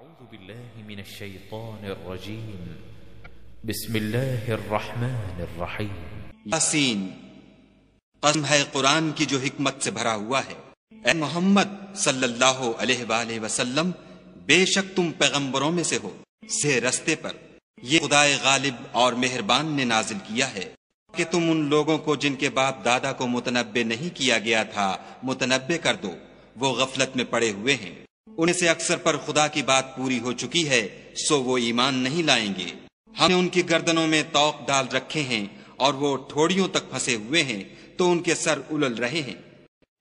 أعوذ بالله من الشيطان الرجيم بسم الله الرحمن الرحيم یاسین، قسم ہے قرآن کی جو حکمت سے بھرا ہوا ہے۔ اے محمد صلی اللہ علیہ وآلہ وسلم، بے شک تم پیغمبروں میں سے ہو سے رستے پر۔ یہ خدائے غالب اور مہربان نے نازل کیا ہے کہ تم ان لوگوں کو جن کے باپ دادا کو متنبع نہیں کیا گیا تھا متنبع کر دو، وہ غفلت میں پڑے ہوئے ہیں۔ ان سے اکثر پر خدا کی بات پوری ہو چکی ہے، سو وہ ایمان نہیں لائیں گے۔ ہم نے ان کی گردنوں میں طوق ڈال رکھے ہیں اور وہ ٹھوڑیوں تک پھنسے ہوئے ہیں تو ان کے سر الل رہے ہیں۔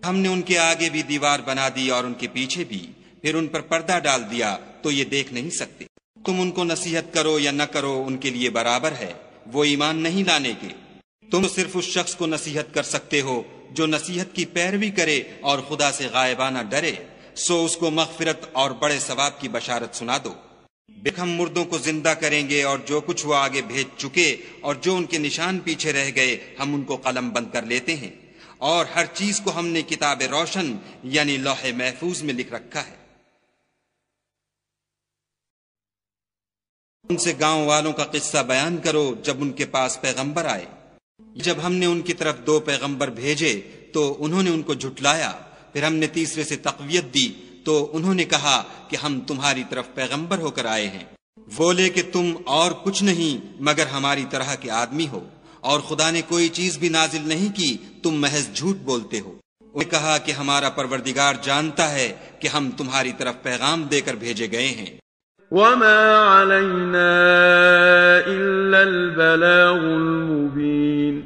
ہم نے ان کے آگے بھی دیوار بنا دی اور ان کے پیچھے بھی، پھر ان پر پردہ ڈال دیا تو یہ دیکھ نہیں سکتے۔ تم ان کو نصیحت کرو یا نہ کرو، ان کے لیے برابر ہے، وہ ایمان نہیں لانے کے۔ تم صرف اس شخص کو نصیحت کر سکتے ہو جو نصیحت کی پیروی کرے اور خدا سے غائبانہ ڈرے، سو اس کو مغفرت اور بڑے ثواب کی بشارت سنا دو۔ بے ہم مردوں کو زندہ کریں گے اور جو کچھ وہ آگے بھیج چکے اور جو ان کے نشان پیچھے رہ گئے ہم ان کو قلم بند کر لیتے ہیں، اور ہر چیز کو ہم نے کتاب روشن یعنی لوح محفوظ میں لکھ رکھا ہے۔ ان سے گاؤں والوں کا قصہ بیان کرو جب ان کے پاس پیغمبر آئے۔ جب ہم نے ان کی طرف 2 پیغمبر بھیجے تو انہوں نے ان کو جھٹلایا، پھر ہم نے تیسرے سے تقویت دی تو انہوں نے کہا کہ ہم تمہاری طرف پیغمبر ہو کر آئے ہیں۔ بولے کہ تم اور کچھ نہیں مگر ہماری طرح کے آدمی ہو، اور خدا نے کوئی چیز بھی نازل نہیں کی، تم محض جھوٹ بولتے ہو۔ انہوں نے کہا کہ ہمارا پروردگار جانتا ہے کہ ہم تمہاری طرف پیغام دے کر بھیجے گئے ہیں۔ وما علينا إلا البلاغ المبين،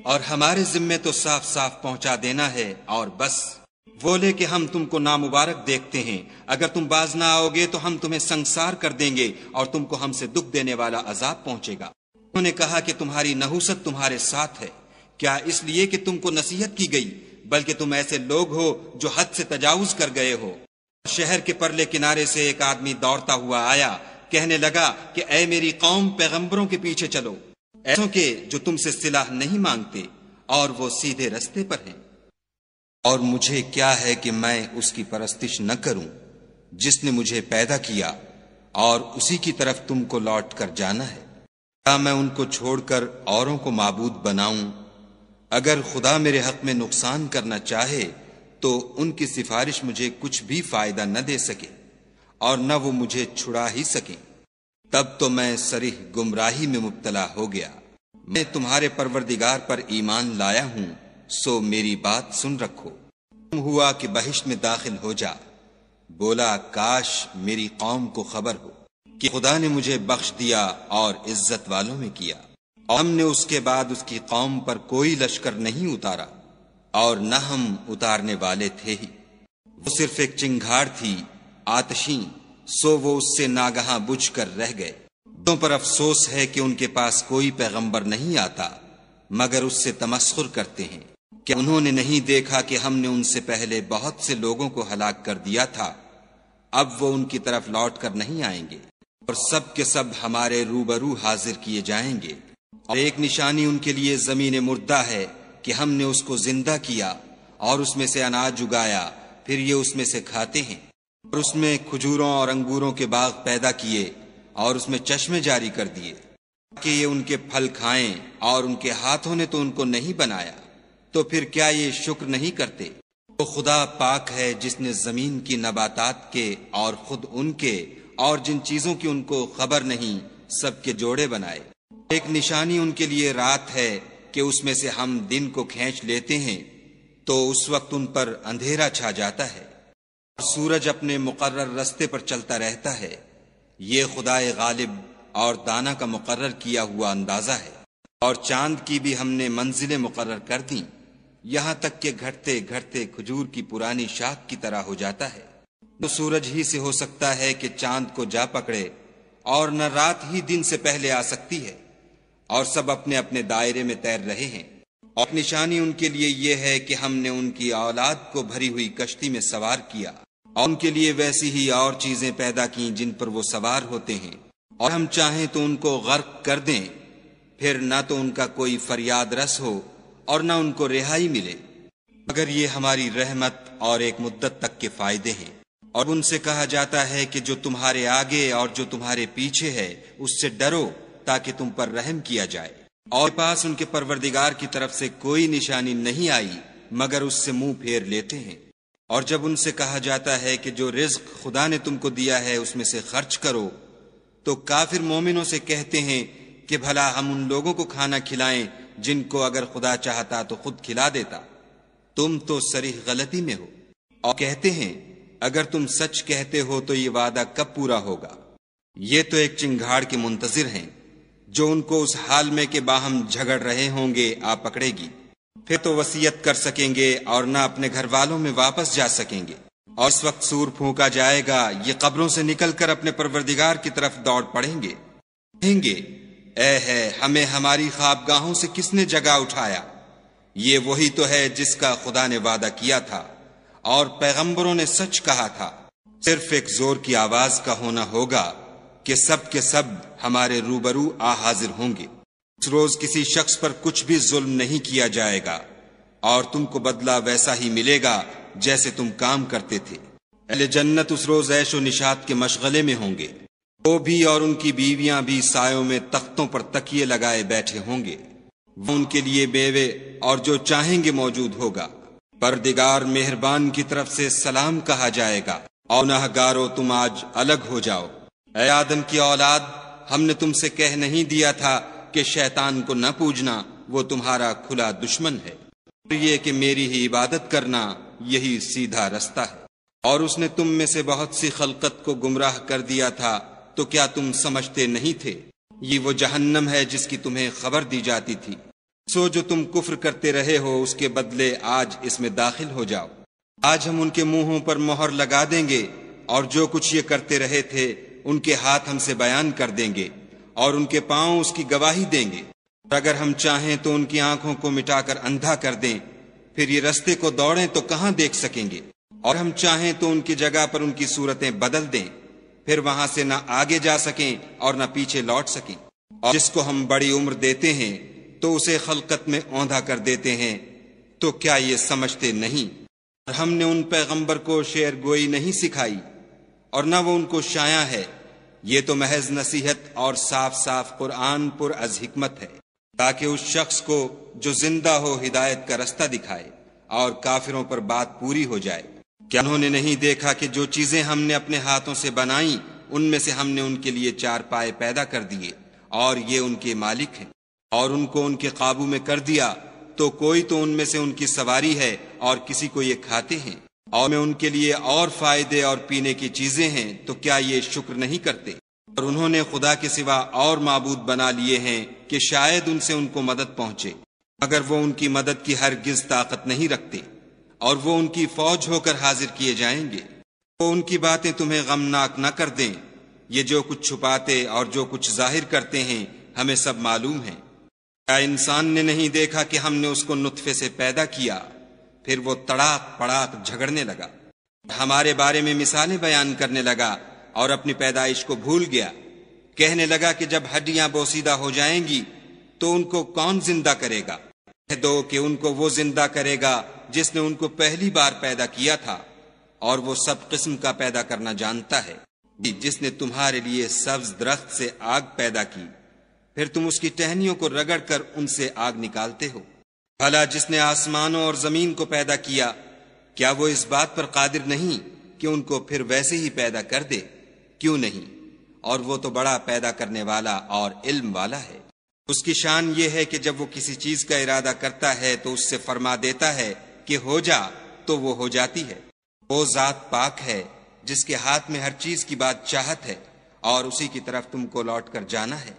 اور ہمارے ذمے تو صاف صاف پہنچا دینا ہے اور بس۔ بولے کہ ہم تم کو نامبارک دیکھتے ہیں، اگر تم باز نہ آؤ گے تو ہم تمہیں سنگسار کر دیں گے اور تم کو ہم سے دکھ دینے والا عذاب پہنچے گا۔ انہوں نے کہا کہ تمہاری نحوست تمہارے ساتھ ہے، کیا اس لیے کہ تم کو نصیحت کی گئی، بلکہ تم ایسے لوگ ہو جو حد سے تجاوز کر گئے ہو۔ شہر کے پرلے کنارے سے ایک آدمی دوڑتا ہوا آیا، کہنے لگا کہ اے میری قوم، پیغمبروں کے پیچھے چلو، ایسوں کے جو تم سے صلاح نہیں مانگتے اور وہ سیدھے رستے پر ہیں۔ اور مجھے کیا ہے کہ میں اس کی پرستش نہ کروں جس نے مجھے پیدا کیا، اور اسی کی طرف تم کو لوٹ کر جانا ہے۔ کیا میں ان کو چھوڑ کر اوروں کو معبود بناؤں؟ اگر خدا میرے حق میں نقصان کرنا چاہے تو ان کی سفارش مجھے کچھ بھی فائدہ نہ دے سکے اور نہ وہ مجھے چھڑا ہی سکیں۔ تب تو میں صریح گمراہی میں مبتلا ہو گیا۔ میں تمہارے پروردگار پر ایمان لایا ہوں، سو میری بات سن رکھو۔ تم ہوا کہ بہشت میں داخل ہو جا۔ بولا کاش میری قوم کو خبر ہو کہ خدا نے مجھے بخش دیا اور عزت والوں میں کیا، اور ہم نے اس کے بعد اس کی قوم پر کوئی لشکر نہیں اتارا، اور نہ ہم اتارنے والے تھے ہی۔ وہ صرف ایک چنگھاڑ تھی آتشیں، سو وہ اس سے ناگہاں بجھ کر رہ گئے۔ تم پر افسوس ہے کہ ان کے پاس کوئی پیغمبر نہیں آتا مگر اس سے تمسخر کرتے ہیں۔ کیا انہوں نے نہیں دیکھا کہ ہم نے ان سے پہلے بہت سے لوگوں کو ہلاک کر دیا تھا؟ اب وہ ان کی طرف لوٹ کر نہیں آئیں گے، اور سب کے سب ہمارے روبرو حاضر کیے جائیں گے۔ اور ایک نشانی ان کے لیے زمین مردہ ہے کہ ہم نے اس کو زندہ کیا اور اس میں سے اناج اگایا، پھر یہ اس میں سے کھاتے ہیں، اور اس میں کھجوروں اور انگوروں کے باغ پیدا کیے اور اس میں چشمے جاری کر دیے کہ یہ ان کے پھل کھائیں، اور ان کے ہاتھوں نے تو ان کو نہیں بنایا، تو پھر کیا یہ شکر نہیں کرتے؟ وہ خدا پاک ہے جس نے زمین کی نباتات کے اور خود ان کے اور جن چیزوں کی ان کو خبر نہیں سب کے جوڑے بنائے۔ ایک نشانی ان کے لیے رات ہے کہ اس میں سے ہم دن کو کھینچ لیتے ہیں تو اس وقت ان پر اندھیرا چھا جاتا ہے، اور سورج اپنے مقرر رستے پر چلتا رہتا ہے۔ یہ خدائے غالب اور دانا کا مقرر کیا ہوا اندازہ ہے۔ اور چاند کی بھی ہم نے منزلیں مقرر کر دیں، یہاں تک کہ گھٹتے گھٹتے کھجور کی پرانی شاخ کی طرح ہو جاتا ہے۔ تو سورج ہی سے ہو سکتا ہے کہ چاند کو جا پکڑے، اور نہ رات ہی دن سے پہلے آ سکتی ہے، اور سب اپنے اپنے دائرے میں تیر رہے ہیں۔ اور نشانی ان کے لیے یہ ہے کہ ہم نے ان کی اولاد کو بھری ہوئی کشتی میں سوار کیا، اور ان کے لیے ویسی ہی اور چیزیں پیدا کی جن پر وہ سوار ہوتے ہیں، اور ہم چاہیں تو ان کو غرق کر دیں، پھر نہ تو ان کا کوئی فریاد رس ہو اور نہ ان کو رہائی ملے، مگر یہ ہماری رحمت اور ایک مدت تک کے فائدے ہیں۔ اور ان سے کہا جاتا ہے کہ جو تمہارے آگے اور جو تمہارے پیچھے ہے اس سے ڈرو تاکہ تم پر رحم کیا جائے، اور پاس ان کے پروردگار کی طرف سے کوئی نشانی نہیں آئی مگر اس سے منہ پھیر لیتے ہیں۔ اور جب ان سے کہا جاتا ہے کہ جو رزق خدا نے تم کو دیا ہے اس میں سے خرچ کرو، تو کافر مومنوں سے کہتے ہیں کہ بھلا ہم ان لوگوں کو کھانا کھلائیں جن کو اگر خدا چاہتا تو خود کھلا دیتا، تم تو صریح غلطی میں ہو۔ اور کہتے ہیں اگر تم سچ کہتے ہو تو یہ وعدہ کب پورا ہوگا؟ یہ تو ایک چنگھاڑ کے منتظر ہیں جو ان کو اس حال میں کہ باہم جھگڑ رہے ہوں گے آ پکڑے گی، پھر تو وصیت کر سکیں گے اور نہ اپنے گھر والوں میں واپس جا سکیں گے۔ اور اس وقت سور پھونکا جائے گا، یہ قبروں سے نکل کر اپنے پروردگار کی طرف دوڑ پڑیں گے، کہیں گے اے ہے ہمیں ہماری خوابگاہوں سے کس نے جگا اٹھایا؟ یہ وہی تو ہے جس کا خدا نے وعدہ کیا تھا اور پیغمبروں نے سچ کہا تھا، صرف ایک زور کی آواز کا ہونا ہوگا کہ سب کے سب ہمارے روبرو آ حاضر ہوں گے۔ اس روز کسی شخص پر کچھ بھی ظلم نہیں کیا جائے گا اور تم کو بدلہ ویسا ہی ملے گا جیسے تم کام کرتے تھے۔ اہل جنت اس روز عیش و نشاط کے مشغلے میں ہوں گے، وہ بھی اور ان کی بیویاں بھی سایوں میں تختوں پر تکیے لگائے بیٹھے ہوں گے، وہ ان کے لیے بیوے اور جو چاہیں گے موجود ہوگا۔ پروردگار مہربان کی طرف سے سلام کہا جائے گا، اور گنہگارو تم آج الگ ہو جاؤ۔ اے آدم کی اولاد، ہم نے تم سے کہہ نہیں دیا تھا کہ شیطان کو نہ پوجنا، وہ تمہارا کھلا دشمن ہے، اور یہ کہ میری ہی عبادت کرنا یہی سیدھا رستہ ہے۔ اور اس نے تم میں سے بہت سی خلقت کو گمراہ کر دیا تھا، تو کیا تم سمجھتے نہیں تھے؟ یہ وہ جہنم ہے جس کی تمہیں خبر دی جاتی تھی، سو جو تم کفر کرتے رہے ہو اس کے بدلے آج اس میں داخل ہو جاؤ۔ آج ہم ان کے منہوں پر مہر لگا دیں گے، اور جو کچھ یہ کرتے رہے تھے ان کے ہاتھ ہم سے بیان کر دیں گے، اور ان کے پاؤں اس کی گواہی دیں گے۔ اور اگر ہم چاہیں تو ان کی آنکھوں کو مٹا کر اندھا کر دیں، پھر یہ رستے کو دوڑیں تو کہاں دیکھ سکیں گے، اور ہم چاہیں تو ان کی جگہ پر ان کی صورتیں بدل دیں، پھر وہاں سے نہ آگے جا سکیں اور نہ پیچھے لوٹ سکیں۔ اور جس کو ہم بڑی عمر دیتے ہیں تو اسے خلقت میں اوندھا کر دیتے ہیں، تو کیا یہ سمجھتے نہیں؟ اور ہم نے ان پیغمبر کو شعر گوئی نہیں سکھائی اور نہ وہ ان کو شایع ہے، یہ تو محض نصیحت اور صاف صاف قرآن پر از حکمت ہے، تاکہ اس شخص کو جو زندہ ہو ہدایت کا رستہ دکھائے اور کافروں پر بات پوری ہو جائے۔ کیا انہوں نے نہیں دیکھا کہ جو چیزیں ہم نے اپنے ہاتھوں سے بنائیں ان میں سے ہم نے ان کے لیے چار پائے پیدا کر دیے، اور یہ ان کے مالک ہیں، اور ان کو ان کے قابو میں کر دیا، تو کوئی تو ان میں سے ان کی سواری ہے اور کسی کو یہ کھاتے ہیں، اور میں ان کے لیے اور فائدے اور پینے کی چیزیں ہیں، تو کیا یہ شکر نہیں کرتے؟ اور انہوں نے خدا کے سوا اور معبود بنا لیے ہیں کہ شاید ان سے ان کو مدد پہنچے، مگر وہ ان کی مدد کی ہرگز طاقت نہیں رکھتے، اور وہ ان کی فوج ہو کر حاضر کیے جائیں گے۔ وہ ان کی باتیں تمہیں غمناک نہ کر دیں، یہ جو کچھ چھپاتے اور جو کچھ ظاہر کرتے ہیں ہمیں سب معلوم ہے۔ کیا انسان نے نہیں دیکھا کہ ہم نے اس کو نطفے سے پیدا کیا، پھر وہ تڑاک پڑاک جھگڑنے لگا، ہمارے بارے میں مثالیں بیان کرنے لگا اور اپنی پیدائش کو بھول گیا، کہنے لگا کہ جب ہڈیاں بوسیدہ ہو جائیں گی تو ان کو کون زندہ کرے گا؟ کہہ دو کہ ان کو وہ زندہ کرے گا جس نے ان کو پہلی بار پیدا کیا تھا، اور وہ سب قسم کا پیدا کرنا جانتا ہے۔ جس نے تمہارے لیے سبز درخت سے آگ پیدا کی، پھر تم اس کی ٹہنیوں کو رگڑ کر ان سے آگ نکالتے ہو۔ بھلا جس نے آسمانوں اور زمین کو پیدا کیا، کیا وہ اس بات پر قادر نہیں کہ ان کو پھر ویسے ہی پیدا کر دے؟ کیوں نہیں؟ اور وہ تو بڑا پیدا کرنے والا اور علم والا ہے۔ اس کی شان یہ ہے کہ جب وہ کسی چیز کا ارادہ کرتا ہے تو اس سے فرما دیتا ہے کہ ہو جا، تو وہ ہو جاتی ہے۔ وہ ذات پاک ہے جس کے ہاتھ میں ہر چیز کی بات چاہت ہے، اور اسی کی طرف تم کو لوٹ کر جانا ہے۔